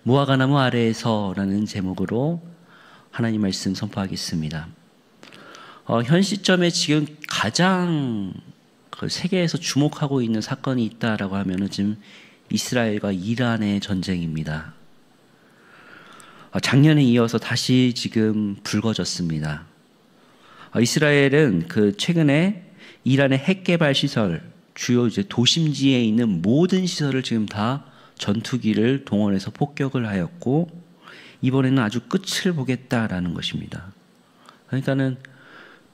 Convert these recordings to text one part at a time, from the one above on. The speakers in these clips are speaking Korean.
무화과나무 아래에서라는 제목으로 하나님 말씀 선포하겠습니다. 현 시점에 지금 가장 세계에서 주목하고 있는 사건이 있다라고 하면은 지금 이스라엘과 이란의 전쟁입니다. 작년에 이어서 다시 지금 불거졌습니다. 이스라엘은 최근에 이란의 핵 개발 시설, 주요 도심지에 있는 모든 시설을 지금 다 전투기를 동원해서 폭격을 하였고, 이번에는 아주 끝을 보겠다라는 것입니다. 그러니까는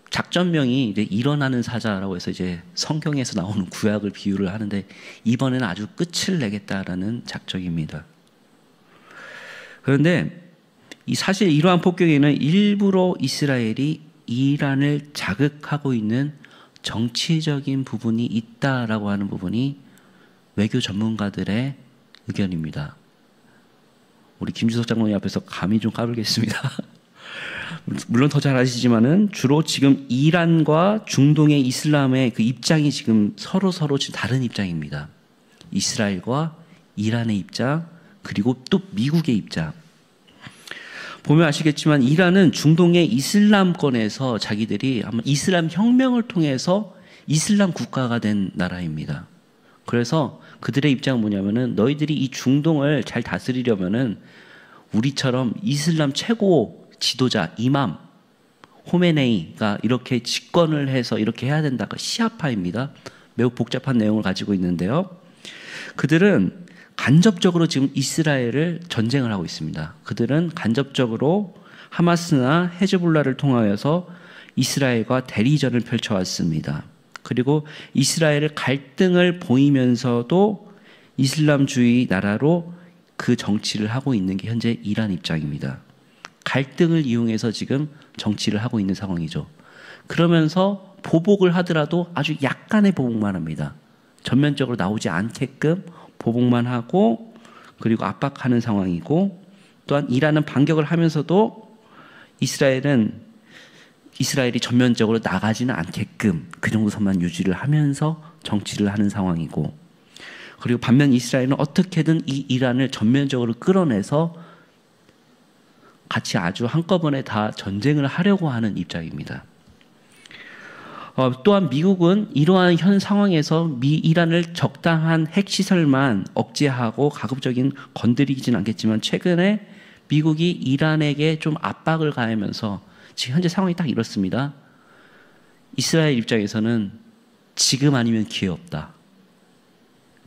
작전명이 이제 일어나는 사자라고 해서 이제 성경에서 나오는 구약을 비유를 하는데, 이번에는 아주 끝을 내겠다라는 작정입니다. 그런데 사실 이러한 폭격에는 일부러 이스라엘이 이란을 자극하고 있는 정치적인 부분이 있다라고 하는 부분이 외교 전문가들의 의견입니다. 우리 김주석 장로님 앞에서 감히 좀 까불겠습니다. 물론 더 잘 아시지만은 주로 지금 이란과 중동의 이슬람의 입장이 지금 서로 지금 다른 입장입니다. 이스라엘과 이란의 입장, 그리고 또 미국의 입장. 보면 아시겠지만 이란은 중동의 이슬람권에서 자기들이 아마 이슬람 혁명을 통해서 이슬람 국가가 된 나라입니다. 그래서 그들의 입장은 뭐냐면은, 너희들이 이 중동을 잘 다스리려면은 우리처럼 이슬람 최고 지도자 이맘 호메네이가 이렇게 집권을 해서 이렇게 해야 된다가 시아파입니다. 매우 복잡한 내용을 가지고 있는데요. 그들은 간접적으로 지금 이스라엘을 전쟁을 하고 있습니다. 그들은 간접적으로 하마스나 헤즈볼라를 통하여서 이스라엘과 대리전을 펼쳐왔습니다. 그리고 이스라엘의 갈등을 보이면서도 이슬람주의 나라로 그 정치를 하고 있는 게 현재 이란 입장입니다. 갈등을 이용해서 지금 정치를 하고 있는 상황이죠. 그러면서 보복을 하더라도 아주 약간의 보복만 합니다. 전면적으로 나오지 않게끔 보복만 하고, 그리고 압박하는 상황이고, 또한 이란은 반격을 하면서도 이스라엘이 전면적으로 나가지는 않게끔 그 정도 선만 유지를 하면서 정치를 하는 상황이고, 그리고 반면 이스라엘은 어떻게든 이 이란을 전면적으로 끌어내서 같이 아주 한꺼번에 다 전쟁을 하려고 하는 입장입니다. 또한 미국은 이러한 현 상황에서 이란을 적당한 핵시설만 억제하고 가급적인 건드리지는 않겠지만, 최근에 미국이 이란에게 좀 압박을 가하면서 지금 현재 상황이 딱 이렇습니다. 이스라엘 입장에서는 지금 아니면 기회 없다.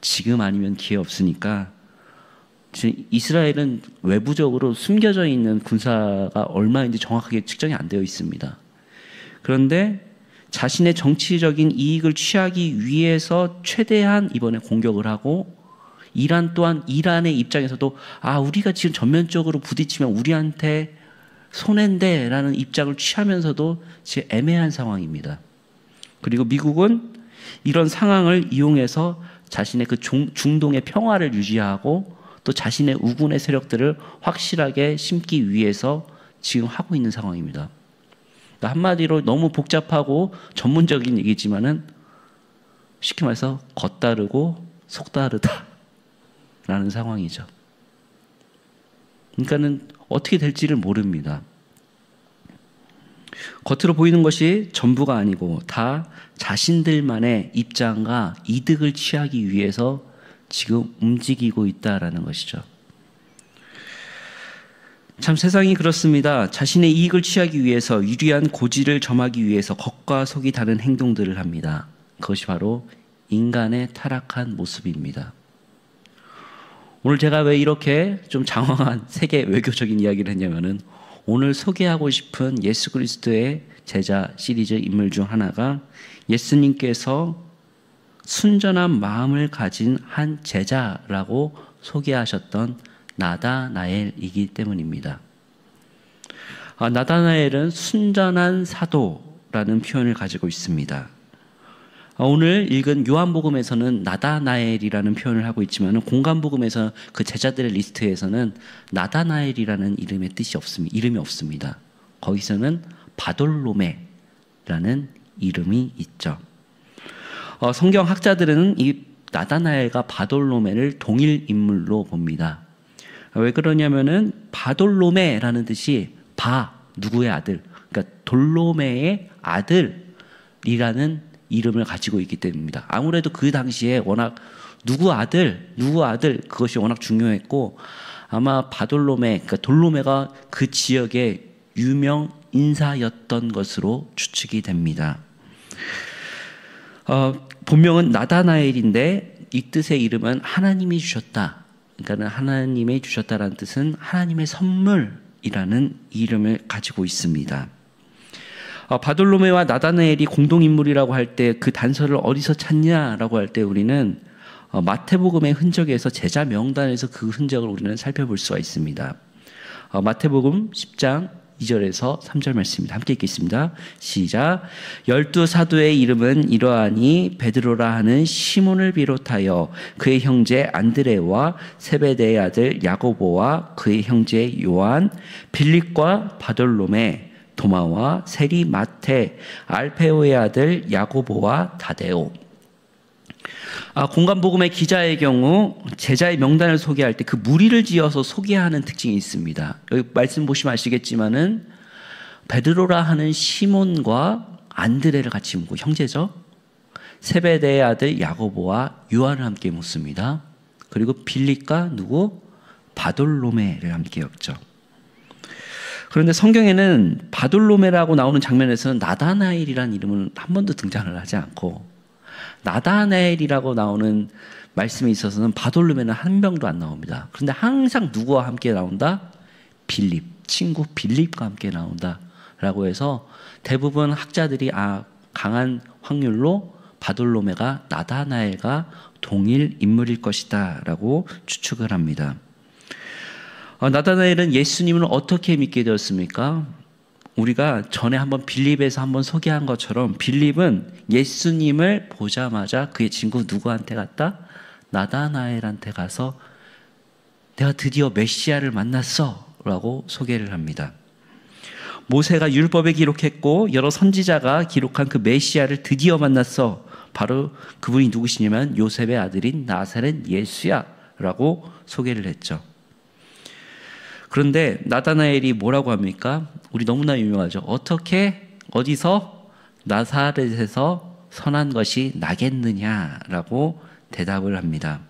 지금 아니면 기회 없으니까, 지금 이스라엘은 외부적으로 숨겨져 있는 군사가 얼마인지 정확하게 측정이 안 되어 있습니다. 그런데 자신의 정치적인 이익을 취하기 위해서 최대한 이번에 공격을 하고, 이란 또한 이란의 입장에서도 우리가 지금 전면적으로 부딪히면 우리한테 손해인데 라는 입장을 취하면서도 지금 애매한 상황입니다. 그리고 미국은 이런 상황을 이용해서 자신의 중동의 평화를 유지하고 또 자신의 우군의 세력들을 확실하게 심기 위해서 지금 하고 있는 상황입니다. 한마디로 너무 복잡하고 전문적인 얘기지만은 쉽게 말해서 겉다르고 속다르다라는 상황이죠. 그러니까는 어떻게 될지를 모릅니다. 겉으로 보이는 것이 전부가 아니고 다 자신들만의 입장과 이득을 취하기 위해서 지금 움직이고 있다라는 것이죠. 참 세상이 그렇습니다. 자신의 이익을 취하기 위해서, 유리한 고지를 점하기 위해서 겉과 속이 다른 행동들을 합니다. 그것이 바로 인간의 타락한 모습입니다. 오늘 제가 왜 이렇게 좀 장황한 세계 외교적인 이야기를 했냐면은, 오늘 소개하고 싶은 예수 그리스도의 제자 시리즈 인물 중 하나가 예수님께서 순전한 마음을 가진 한 제자라고 소개하셨던 나다나엘이기 때문입니다. 나다나엘은 순전한 사도라는 표현을 가지고 있습니다. 오늘 읽은 요한복음에서는 나다나엘이라는 표현을 하고 있지만, 공간복음에서 그 제자들의 리스트에서는 나다나엘이라는 이름의 뜻이 없습니다. 이름이 없습니다. 거기서는 바돌로메라는 이름이 있죠. 성경 학자들은 이 나다나엘과 바돌로메를 동일 인물로 봅니다. 왜 그러냐면은 바돌로메라는 뜻이 누구의 아들, 그러니까 돌로메의 아들이라는 이름을 가지고 있기 때문입니다. 아무래도 그 당시에 워낙 누구 아들 그것이 워낙 중요했고, 아마 바돌로메, 그러니까 돌로메가 그 지역의 유명 인사였던 것으로 추측이 됩니다. 본명은 나다나엘인데 이 뜻의 이름은 하나님이 주셨다. 그러니까 하나님이 주셨다라는 뜻은 하나님의 선물이라는 이름을 가지고 있습니다. 바돌로메와 나다나엘이 공동인물이라고 할 때 그 단서를 어디서 찾냐라고 할 때 우리는 마태복음의 흔적에서 제자 명단에서 그 흔적을 우리는 살펴볼 수가 있습니다. 마태복음 10장 2절에서 3절 말씀입니다. 함께 읽겠습니다. 시작. 12사도의 이름은 이러하니 베드로라 하는 시몬을 비롯하여 그의 형제 안드레와 세베대의 아들 야고보와 그의 형제 요한, 빌립과 바돌로메, 도마와 세리 마테, 알페오의 아들 야고보와 다데오. 공간복음의 기자의 경우 제자의 명단을 소개할 때 그 무리를 지어서 소개하는 특징이 있습니다. 여기 말씀 보시면 아시겠지만은 베드로라 하는 시몬과 안드레를 같이 묻고, 형제죠. 세베대의 아들 야고보와 요한을 함께 묻습니다. 그리고 빌립과 바돌로메를 함께 엮죠. 그런데 성경에는 바돌로메라고 나오는 장면에서는 나다나엘이라는 이름은 한 번도 등장을 하지 않고, 나다나엘이라고 나오는 말씀에 있어서는 바돌로메는 한 명도 안 나옵니다. 그런데 항상 누구와 함께 나온다? 빌립, 친구 빌립과 함께 나온다라고 해서 대부분 학자들이 강한 확률로 바돌로메가 나다나엘과 동일 인물일 것이다라고 추측을 합니다. 나다나엘은 예수님을 어떻게 믿게 되었습니까? 우리가 전에 한번 빌립에서 한번 소개한 것처럼 빌립은 예수님을 보자마자 그의 친구 누구한테 갔다? 나다나엘한테 가서 내가 드디어 메시아를 만났어 라고 소개를 합니다. 모세가 율법에 기록했고 여러 선지자가 기록한 그 메시아를 드디어 만났어. 바로 그분이 누구시냐면 요셉의 아들인 나사렛 예수야 라고 소개를 했죠. 그런데 나다나엘이 뭐라고 합니까? 우리 너무나 유명하죠. 어디서 나사렛에서 선한 것이 나겠느냐라고 대답을 합니다.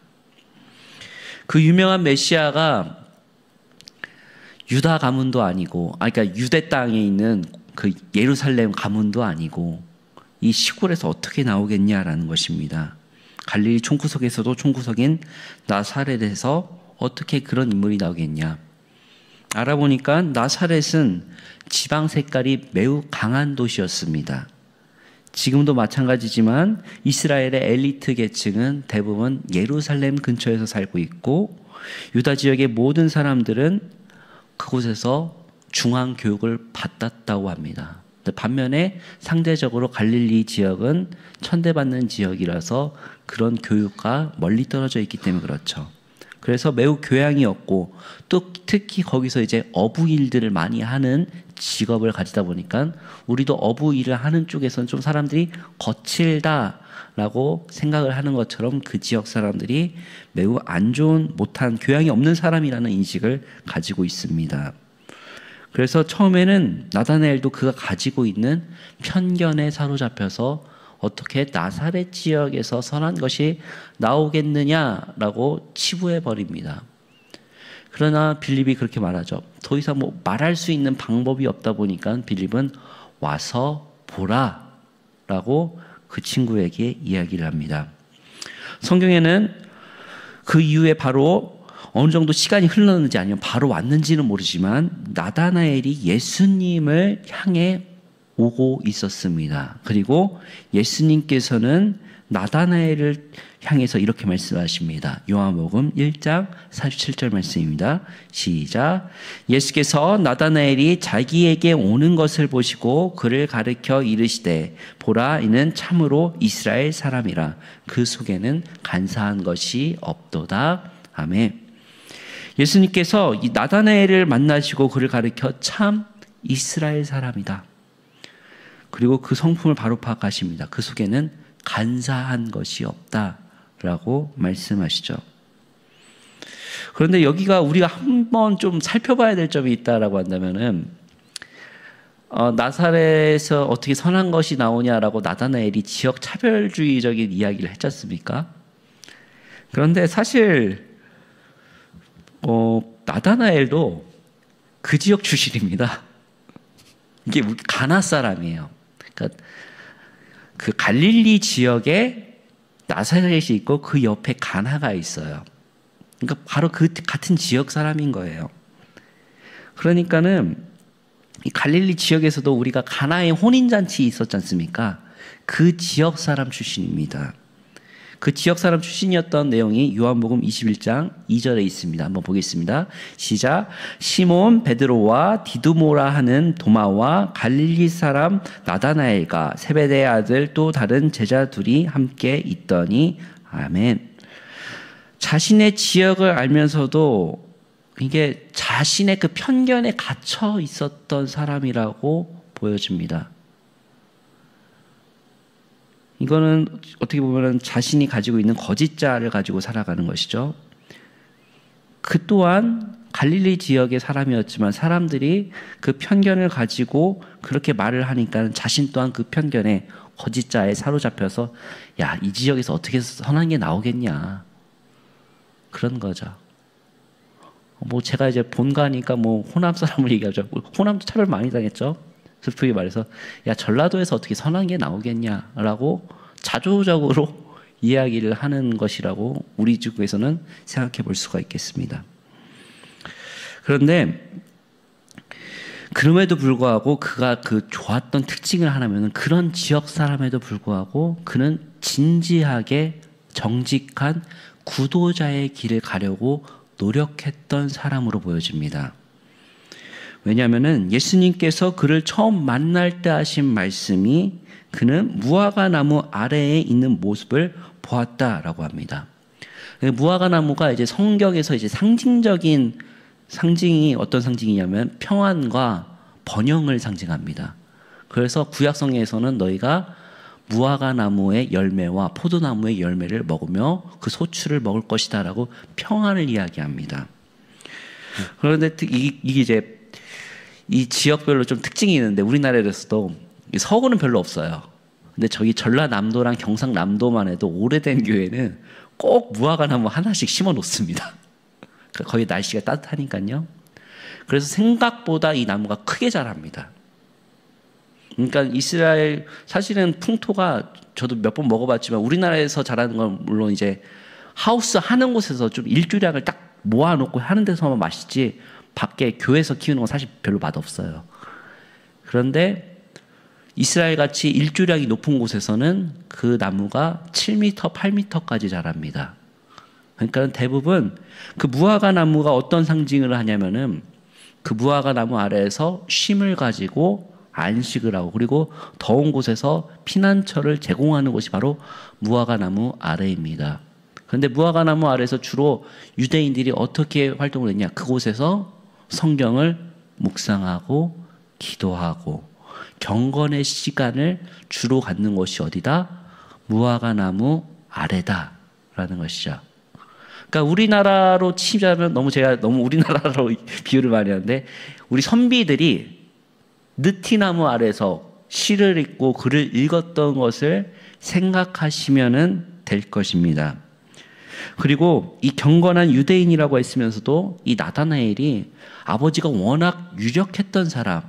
그 유명한 메시아가 유다 가문도 아니고, 그러니까 유대 땅에 있는 그 예루살렘 가문도 아니고, 이 시골에서 어떻게 나오겠냐라는 것입니다. 갈릴리 총구석에서도 총구석인 나사렛에서 어떻게 그런 인물이 나오겠냐. 알아보니까 나사렛은 지방 색깔이 매우 강한 도시였습니다. 지금도 마찬가지지만 이스라엘의 엘리트 계층은 대부분 예루살렘 근처에서 살고 있고, 유다 지역의 모든 사람들은 그곳에서 중앙 교육을 받았다고 합니다. 반면에 상대적으로 갈릴리 지역은 천대받는 지역이라서 그런 교육과 멀리 떨어져 있기 때문에 그렇죠. 그래서 매우 교양이 없고, 또 특히 거기서 이제 어부 일들을 많이 하는 직업을 가지다 보니까 우리도 어부 일을 하는 쪽에서는 좀 사람들이 거칠다라고 생각을 하는 것처럼 그 지역 사람들이 매우 안 좋은, 못한, 교양이 없는 사람이라는 인식을 가지고 있습니다. 그래서 처음에는 나다나엘도 그가 가지고 있는 편견에 사로잡혀서 어떻게 나사렛 지역에서 선한 것이 나오겠느냐라고 치부해 버립니다. 그러나 빌립이 그렇게 말하죠. 더 이상 말할 수 있는 방법이 없다 보니까 빌립은 와서 보라라고 그 친구에게 이야기를 합니다. 성경에는 그 이후에 바로 어느 정도 시간이 흘렀는지 아니면 바로 왔는지는 모르지만 나다나엘이 예수님을 향해 오고 있었습니다. 그리고 예수님께서는 나다나엘을 향해서 이렇게 말씀하십니다. 요한복음 1장 47절 말씀입니다. 시작. 예수께서 나다나엘이 자기에게 오는 것을 보시고 그를 가르쳐 이르시되 보라, 이는 참으로 이스라엘 사람이라 그 속에는 간사한 것이 없도다. 아멘. 예수님께서 이 나다나엘을 만나시고 그를 가르쳐 참 이스라엘 사람이다. 그리고 그 성품을 바로 파악하십니다. 그 속에는 간사한 것이 없다라고 말씀하시죠. 그런데 여기가 우리가 한번 좀 살펴봐야 될 점이 있다라고 한다면은 나사렛에서 어떻게 선한 것이 나오냐라고 나다나엘이 지역 차별주의적인 이야기를 했지 않습니까? 그런데 사실 나다나엘도 그 지역 출신입니다. 이게 가나 사람이에요. 그러니까 그 갈릴리 지역에 나사렛이 있고 그 옆에 가나가 있어요. 그러니까 바로 그 같은 지역 사람인 거예요. 그러니까는 이 갈릴리 지역에서도 우리가 가나의 혼인잔치 있었지 않습니까? 그 지역 사람 출신입니다. 그 지역 사람 출신이었던 내용이 요한복음 21장 2절에 있습니다. 한번 보겠습니다. 시작. 시몬 베드로와 디두모라 하는 도마와 갈릴리 사람 나다나엘과 세베대의 아들 또 다른 제자 둘이 함께 있더니 아멘. 자신의 지역을 알면서도 이게 자신의 그 편견에 갇혀 있었던 사람이라고 보여집니다. 이거는 어떻게 보면 자신이 가지고 있는 거짓자를 가지고 살아가는 것이죠. 그 또한 갈릴리 지역의 사람이었지만 사람들이 그 편견을 가지고 그렇게 말을 하니까 자신 또한 그 편견에 거짓자에 사로잡혀서 야, 이 지역에서 어떻게 선한 게 나오겠냐. 그런 거죠. 뭐 제가 이제 본가니까 뭐 호남 사람을 얘기하죠. 호남도 차별 많이 당했죠. 슬프게 말해서 야, 전라도에서 어떻게 선한 게 나오겠냐라고 자조적으로 이야기를 하는 것이라고 우리 쪽에서는 생각해 볼 수가 있겠습니다. 그런데 그럼에도 불구하고 그가 그 좋았던 특징을 하나면은 그런 지역 사람에도 불구하고 그는 진지하게 정직한 구도자의 길을 가려고 노력했던 사람으로 보여집니다. 왜냐하면은 예수님께서 그를 처음 만날 때 하신 말씀이 그는 무화과 나무 아래에 있는 모습을 보았다라고 합니다. 무화과 나무가 이제 성경에서 이제 상징이 어떤 상징이냐면 평안과 번영을 상징합니다. 그래서 구약성경에서는 너희가 무화과 나무의 열매와 포도나무의 열매를 먹으며 그 소출을 먹을 것이다라고 평안을 이야기합니다. 그런데 이게 이제 이 지역별로 좀 특징이 있는데 우리나라에서도 서구는 별로 없어요. 근데 저기 전라남도랑 경상남도만 해도 오래된 교회는 꼭 무화과 나무 하나씩 심어 놓습니다. 거의 날씨가 따뜻하니까요. 그래서 생각보다 이 나무가 크게 자랍니다. 그러니까 이스라엘 사실은 풍토가 저도 몇 번 먹어봤지만 우리나라에서 자라는 건 물론 이제 하우스 하는 곳에서 좀 일주량을 딱 모아놓고 하는 데서만 맛있지 밖에 교회에서 키우는 건 사실 별로 맛없어요. 그런데 이스라엘 같이 일주량이 높은 곳에서는 그 나무가 7m, 8m까지 자랍니다. 그러니까 대부분 그 무화과 나무가 어떤 상징을 하냐면은 그 무화과 나무 아래에서 쉼을 가지고 안식을 하고 그리고 더운 곳에서 피난처를 제공하는 곳이 바로 무화과 나무 아래입니다. 그런데 무화과 나무 아래에서 주로 유대인들이 어떻게 활동을 했냐? 그곳에서 성경을 묵상하고 기도하고 경건의 시간을 주로 갖는 곳이 어디다? 무화과 나무 아래다라는 것이죠. 그러니까 우리나라로 치자면 제가 너무 우리나라로 비유를 많이 하는데 우리 선비들이 느티나무 아래서 시를 읽고 글을 읽었던 것을 생각하시면 될 것입니다. 그리고 이 경건한 유대인이라고 했으면서도 이 나다나엘이 아버지가 워낙 유력했던 사람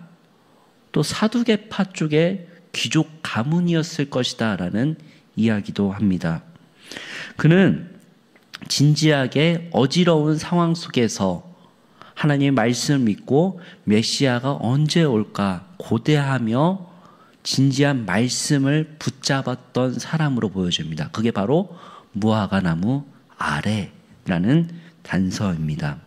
또 사두개파 쪽의 귀족 가문이었을 것이다 라는 이야기도 합니다. 그는 진지하게 어지러운 상황 속에서 하나님의 말씀을 믿고 메시아가 언제 올까 고대하며 진지한 말씀을 붙잡았던 사람으로 보여집니다. 그게 바로 무화과 나무 아래라는 단서입니다.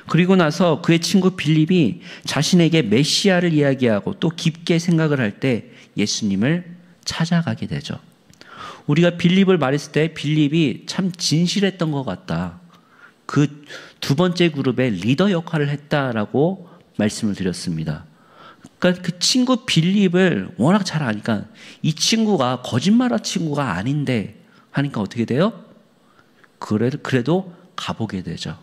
그리고 나서 그의 친구 빌립이 자신에게 메시아를 이야기하고 또 깊게 생각을 할 때 예수님을 찾아가게 되죠. 우리가 빌립을 말했을 때 빌립이 참 진실했던 것 같다. 그 두 번째 그룹의 리더 역할을 했다라고 말씀을 드렸습니다. 그러니까 그 친구 빌립을 워낙 잘 아니까 이 친구가 거짓말할 친구가 아닌데 하니까 어떻게 돼요? 그래도 가보게 되죠.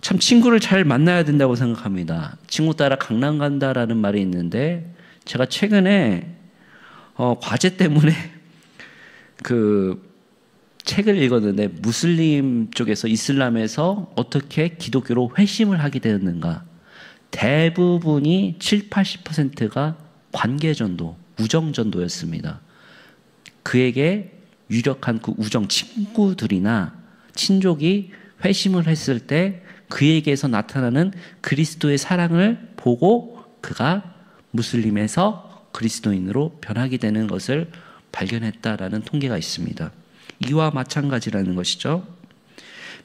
참 친구를 잘 만나야 된다고 생각합니다. 친구 따라 강남 간다라는 말이 있는데 제가 최근에 과제 때문에 그 책을 읽었는데 무슬림 쪽에서 이슬람에서 어떻게 기독교로 회심을 하게 되었는가. 대부분이 7, 80%가 관계전도, 우정전도였습니다. 그에게 유력한 그 우정 친구들이나 친족이 회심을 했을 때 그에게서 나타나는 그리스도의 사랑을 보고 그가 무슬림에서 그리스도인으로 변하게 되는 것을 발견했다라는 통계가 있습니다. 이와 마찬가지라는 것이죠.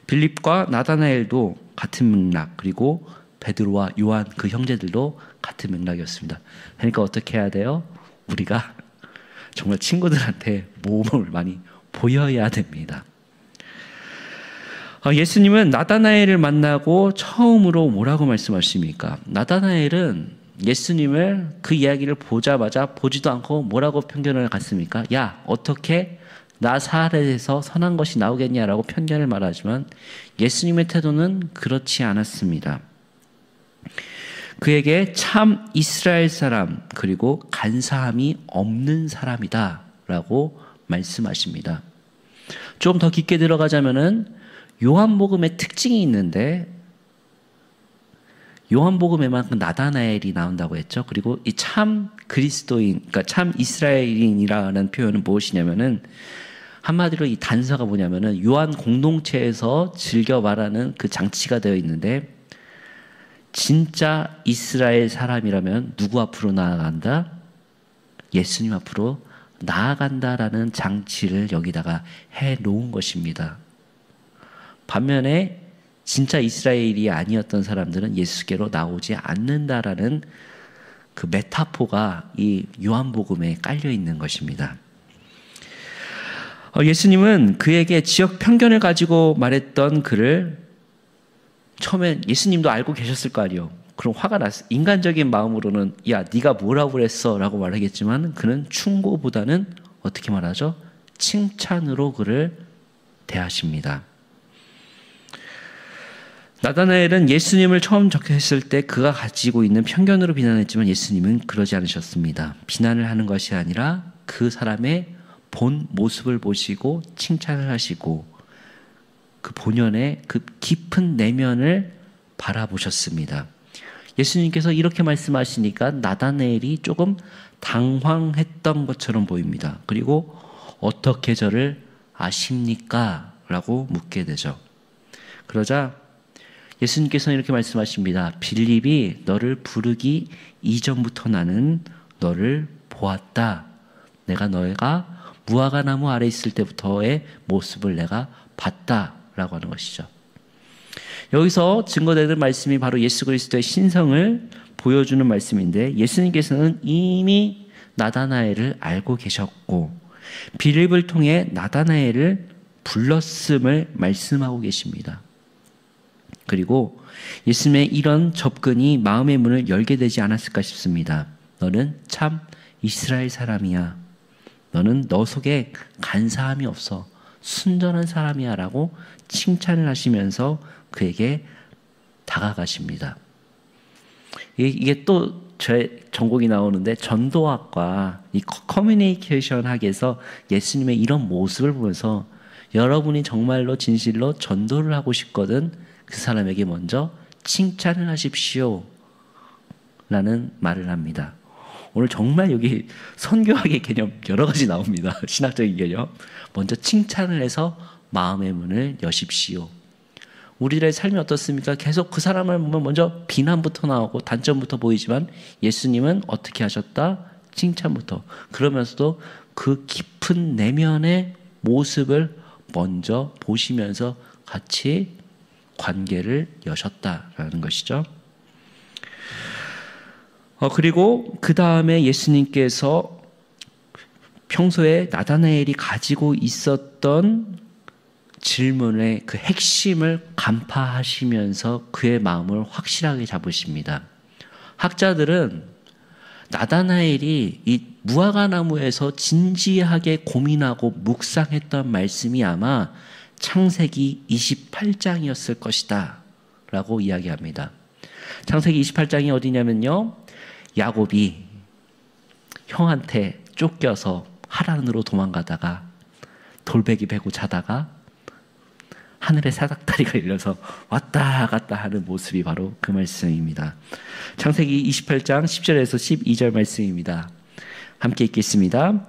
빌립과 나다나엘도 같은 맥락, 그리고 베드로와 요한 그 형제들도 같은 맥락이었습니다. 그러니까 어떻게 해야 돼요? 우리가 정말 친구들한테 모범을 많이 보여야 됩니다. 예수님은 나다나엘을 만나고 처음으로 뭐라고 말씀하십니까? 나다나엘은 예수님을 그 이야기를 보자마자 보지도 않고 뭐라고 편견을 갖습니까? 야, 어떻게 나사렛에서 선한 것이 나오겠냐라고 편견을 말하지만 예수님의 태도는 그렇지 않았습니다. 그에게 참 이스라엘 사람 그리고 간사함이 없는 사람이다 라고 말씀하십니다. 좀 더 깊게 들어가자면은 요한복음의 특징이 있는데 요한복음에만 그 나다나엘이 나온다고 했죠. 그리고 이 참 그리스도인, 그러니까 참 이스라엘인이라는 표현은 무엇이냐면은 한마디로 이 단서가 뭐냐면은 요한 공동체에서 즐겨 말하는 그 장치가 되어 있는데 진짜 이스라엘 사람이라면 누구 앞으로 나아간다? 예수님 앞으로 나아간다라는 장치를 여기다가 해 놓은 것입니다. 반면에 진짜 이스라엘이 아니었던 사람들은 예수께로 나오지 않는다라는 그 메타포가 이 요한복음에 깔려 있는 것입니다. 예수님은 그에게 지역 편견을 가지고 말했던 그를 처음엔 예수님도 알고 계셨을 거 아니에요. 그럼 화가 났어요. 인간적인 마음으로는 야, 네가 뭐라고 그랬어? 라고 말하겠지만 그는 충고보다는 어떻게 말하죠? 칭찬으로 그를 대하십니다. 나다나엘은 예수님을 처음 접했을 때 그가 가지고 있는 편견으로 비난했지만 예수님은 그러지 않으셨습니다. 비난을 하는 것이 아니라 그 사람의 본 모습을 보시고 칭찬을 하시고 그 본연의 그 깊은 내면을 바라보셨습니다. 예수님께서 이렇게 말씀하시니까 나다나엘이 조금 당황했던 것처럼 보입니다. 그리고 어떻게 저를 아십니까? 라고 묻게 되죠. 그러자 예수님께서는 이렇게 말씀하십니다. 빌립이 너를 부르기 이전부터 나는 너를 보았다. 내가 너가 무화과 나무 아래 있을 때부터의 모습을 내가 봤다. 라고 하는 것이죠. 여기서 증거되는 말씀이 바로 예수 그리스도의 신성을 보여주는 말씀인데 예수님께서는 이미 나다나엘을 알고 계셨고 빌립을 통해 나다나엘을 불렀음을 말씀하고 계십니다. 그리고 예수님의 이런 접근이 마음의 문을 열게 되지 않았을까 싶습니다. 너는 참 이스라엘 사람이야. 너는 너 속에 간사함이 없어. 순전한 사람이야 라고 칭찬을 하시면서 그에게 다가가십니다. 이게 또 제 전공이 나오는데 전도학과 이 커뮤니케이션 학에서 예수님의 이런 모습을 보면서 여러분이 정말로 진실로 전도를 하고 싶거든 그 사람에게 먼저 칭찬을 하십시오 라는 말을 합니다. 오늘 정말 여기 선교학의 개념 여러 가지 나옵니다. 신학적인 개념. 먼저 칭찬을 해서 마음의 문을 여십시오. 우리들의 삶이 어떻습니까? 계속 그 사람을 보면 먼저 비난부터 나오고 단점부터 보이지만 예수님은 어떻게 하셨다? 칭찬부터. 그러면서도 그 깊은 내면의 모습을 먼저 보시면서 같이 관계를 여셨다라는 것이죠. 그리고 그 다음에 예수님께서 평소에 나다나엘이 가지고 있었던 질문의 그 핵심을 간파하시면서 그의 마음을 확실하게 잡으십니다. 학자들은 나다나엘이 이 무화과 나무에서 진지하게 고민하고 묵상했던 말씀이 아마 창세기 28장이었을 것이다 라고 이야기합니다. 창세기 28장이 어디냐면요, 야곱이 형한테 쫓겨서 하란으로 도망가다가 돌베개 베고 자다가 하늘에 사닥다리가 열려서 왔다 갔다 하는 모습이 바로 그 말씀입니다. 창세기 28장 10절에서 12절 말씀입니다. 함께 읽겠습니다.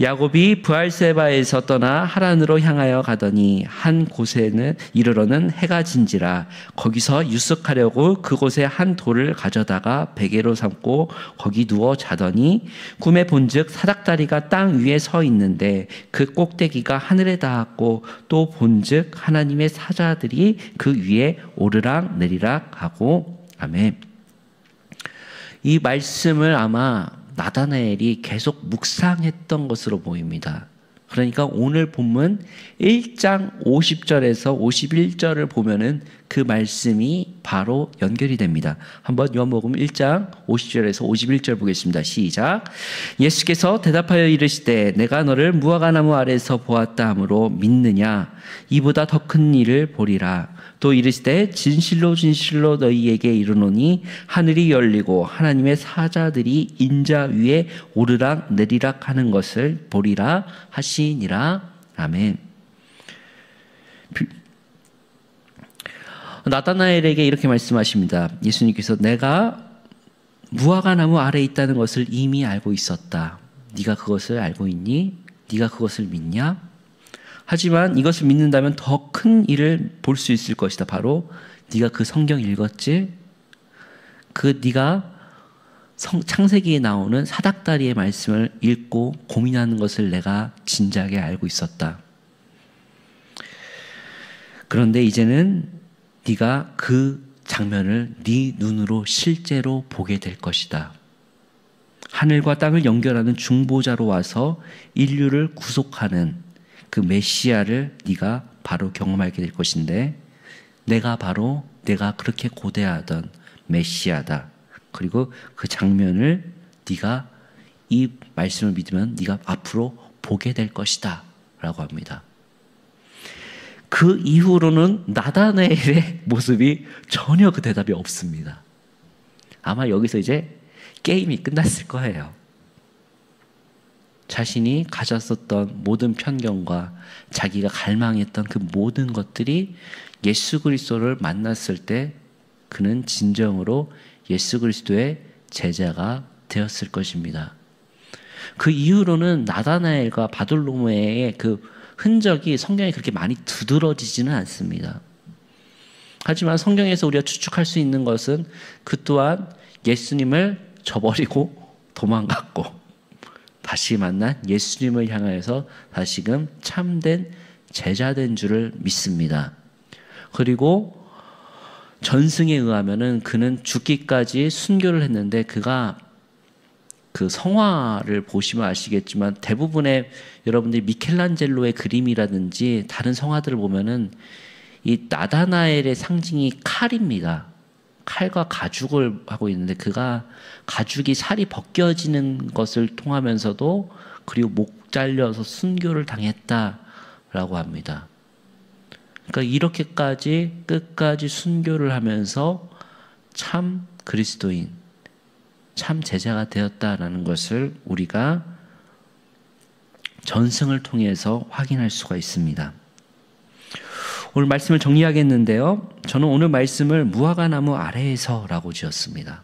야곱이 브알세바에서 떠나 하란으로 향하여 가더니 한 곳에는 이르러는 해가 진지라. 거기서 유숙하려고 그곳에 한 돌을 가져다가 베개로 삼고 거기 누워 자더니 꿈에 본즉 사닥다리가 땅 위에 서 있는데 그 꼭대기가 하늘에 닿았고 또 본즉 하나님의 사자들이 그 위에 오르락 내리락 하고. 아멘. 이 말씀을 아마 나다나엘이 계속 묵상했던 것으로 보입니다. 그러니까 오늘 본문 1장 50절에서 51절을 보면은 그 말씀이 바로 연결이 됩니다. 한번 요한복음 1장 50절에서 51절 보겠습니다. 시작. 예수께서 대답하여 이르시되 내가 너를 무화과나무 아래에서 보았다 하므로 믿느냐? 이보다 더 큰 일을 보리라. 또 이르시되 진실로 진실로 너희에게 이르노니 하늘이 열리고 하나님의 사자들이 인자 위에 오르락 내리락 하는 것을 보리라 하시니라. 아멘. 나다나엘에게 이렇게 말씀하십니다. 예수님께서 내가 무화과나무 아래에 있다는 것을 이미 알고 있었다. 네가 그것을 알고 있니? 네가 그것을 믿냐? 하지만 이것을 믿는다면 더 큰 일을 볼 수 있을 것이다. 바로 네가 그 성경 읽었지? 그 네가 창세기에 나오는 사닥다리의 말씀을 읽고 고민하는 것을 내가 진작에 알고 있었다. 그런데 이제는 네가 그 장면을 네 눈으로 실제로 보게 될 것이다. 하늘과 땅을 연결하는 중보자로 와서 인류를 구속하는 그 메시아를 네가 바로 경험하게 될 것인데 내가 바로 내가 그렇게 고대하던 메시아다. 그리고 그 장면을 네가 이 말씀을 믿으면 네가 앞으로 보게 될 것이다 라고 합니다. 그 이후로는 나다나엘의 모습이 전혀 그 대답이 없습니다. 아마 여기서 이제 게임이 끝났을 거예요. 자신이 가졌었던 모든 편견과 자기가 갈망했던 그 모든 것들이 예수 그리스도를 만났을 때 그는 진정으로 예수 그리스도의 제자가 되었을 것입니다. 그 이후로는 나다나엘과 바돌로메의 그 흔적이 성경에 그렇게 많이 두드러지지는 않습니다. 하지만 성경에서 우리가 추측할 수 있는 것은 그 또한 예수님을 저버리고 도망갔고 다시 만난 예수님을 향하여서 다시금 참된 제자된 줄을 믿습니다. 그리고 전승에 의하면은 그는 죽기까지 순교를 했는데 그가 그 성화를 보시면 아시겠지만 대부분의 여러분들이 미켈란젤로의 그림이라든지 다른 성화들을 보면은 이 나다나엘의 상징이 칼입니다. 칼과 가죽을 하고 있는데 그가 가죽이 살이 벗겨지는 것을 통하면서도 그리고 목 잘려서 순교를 당했다라고 합니다. 그러니까 이렇게까지 끝까지 순교를 하면서 참 그리스도인, 참 제자가 되었다라는 것을 우리가 전승을 통해서 확인할 수가 있습니다. 오늘 말씀을 정리하겠는데요. 저는 오늘 말씀을 무화과나무 아래에서라고 지었습니다.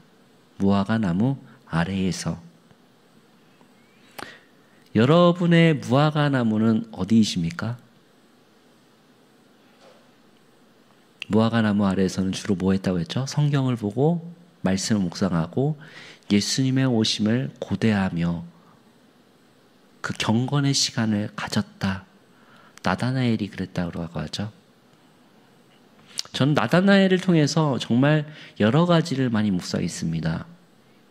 무화과나무 아래에서. 여러분의 무화과나무는 어디이십니까? 무화과나무 아래에서는 주로 뭐 했다고 했죠? 성경을 보고 말씀을 묵상하고 예수님의 오심을 고대하며 그 경건의 시간을 가졌다. 나다나엘이 그랬다고 하죠. 저는 나다나엘을 통해서 정말 여러 가지를 많이 묵상했습니다.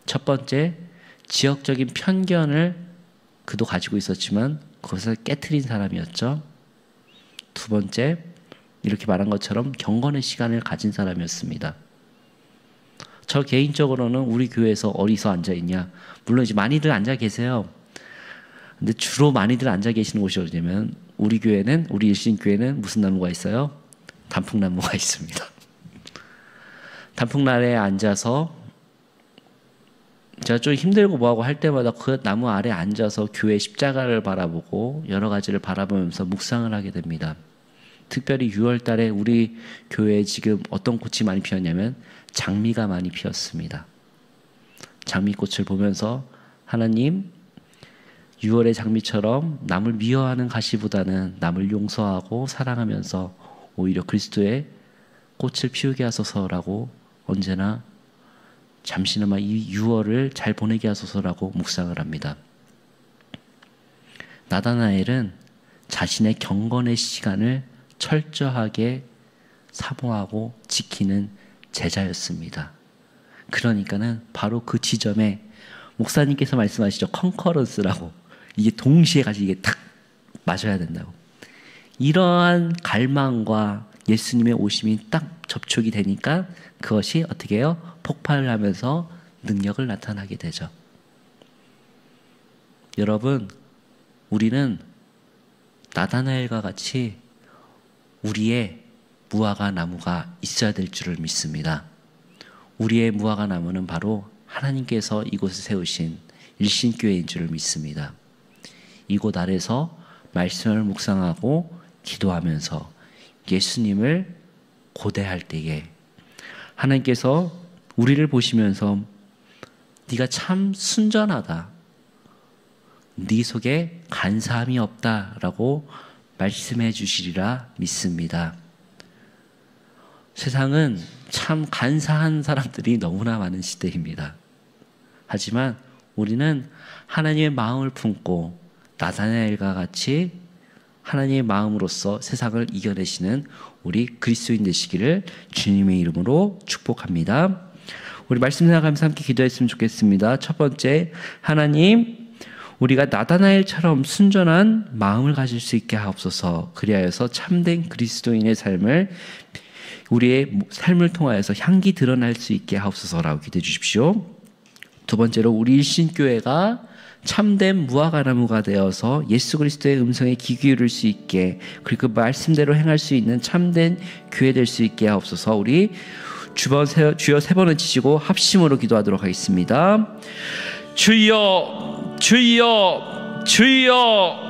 첫 번째, 지역적인 편견을 그도 가지고 있었지만 그것을 깨트린 사람이었죠. 두 번째, 이렇게 말한 것처럼 경건의 시간을 가진 사람이었습니다. 저 개인적으로는 우리 교회에서 어디서 앉아있냐? 물론 이제 많이들 앉아 계세요. 근데 주로 많이들 앉아 계시는 곳이 어디냐면 우리 일신교회는 무슨 나무가 있어요? 단풍나무가 있습니다. 단풍나무에 앉아서 제가 좀 힘들고 뭐하고 할 때마다 그 나무 아래 앉아서 교회 십자가를 바라보고 여러 가지를 바라보면서 묵상을 하게 됩니다. 특별히 6월 달에 우리 교회에 지금 어떤 꽃이 많이 피었냐면 장미가 많이 피었습니다. 장미꽃을 보면서 하나님, 6월의 장미처럼 남을 미워하는 가시보다는 남을 용서하고 사랑하면서 오히려 그리스도의 꽃을 피우게 하소서라고 언제나 잠시나마 이 6월을 잘 보내게 하소서라고 묵상을 합니다. 나다나엘은 자신의 경건의 시간을 철저하게 사모하고 지키는 제자였습니다. 그러니까는 바로 그 지점에 목사님께서 말씀하시죠. 컨커런스라고. 이게 동시에 같이 이게 탁 맞아야 된다고. 이러한 갈망과 예수님의 오심이 딱 접촉이 되니까 그것이 어떻게 해요? 폭발을 하면서 능력을 나타나게 되죠. 여러분, 우리는 나다나엘과 같이 우리의 무화과 나무가 있어야 될 줄을 믿습니다. 우리의 무화과 나무는 바로 하나님께서 이곳에 세우신 일신교회인 줄을 믿습니다. 이곳 아래서 말씀을 묵상하고 기도하면서 예수님을 고대할 때에 하나님께서 우리를 보시면서 네가 참 순전하다, 네 속에 간사함이 없다라고 말씀해 주시리라 믿습니다. 세상은 참 간사한 사람들이 너무나 많은 시대입니다. 하지만 우리는 하나님의 마음을 품고 나다나엘과 같이 하나님의 마음으로서 세상을 이겨내시는 우리 그리스도인 되시기를 주님의 이름으로 축복합니다. 우리 말씀 생각하면서 함께 기도했으면 좋겠습니다. 첫 번째, 하나님, 우리가 나다나엘처럼 순전한 마음을 가질 수 있게 하옵소서. 그리하여서 참된 그리스도인의 삶을 우리의 삶을 통하여서 향기 드러날 수 있게 하옵소서라고 기도해 주십시오. 두 번째로 우리 일신교회가 참된 무화과 나무가 되어서 예수 그리스도의 음성에 귀 기울일 수 있게, 그리고 그 말씀대로 행할 수 있는 참된 교회 될 수 있게 하옵소서. 우리 주여 세 번을 치시고 합심으로 기도하도록 하겠습니다. 주여, 주여, 주여.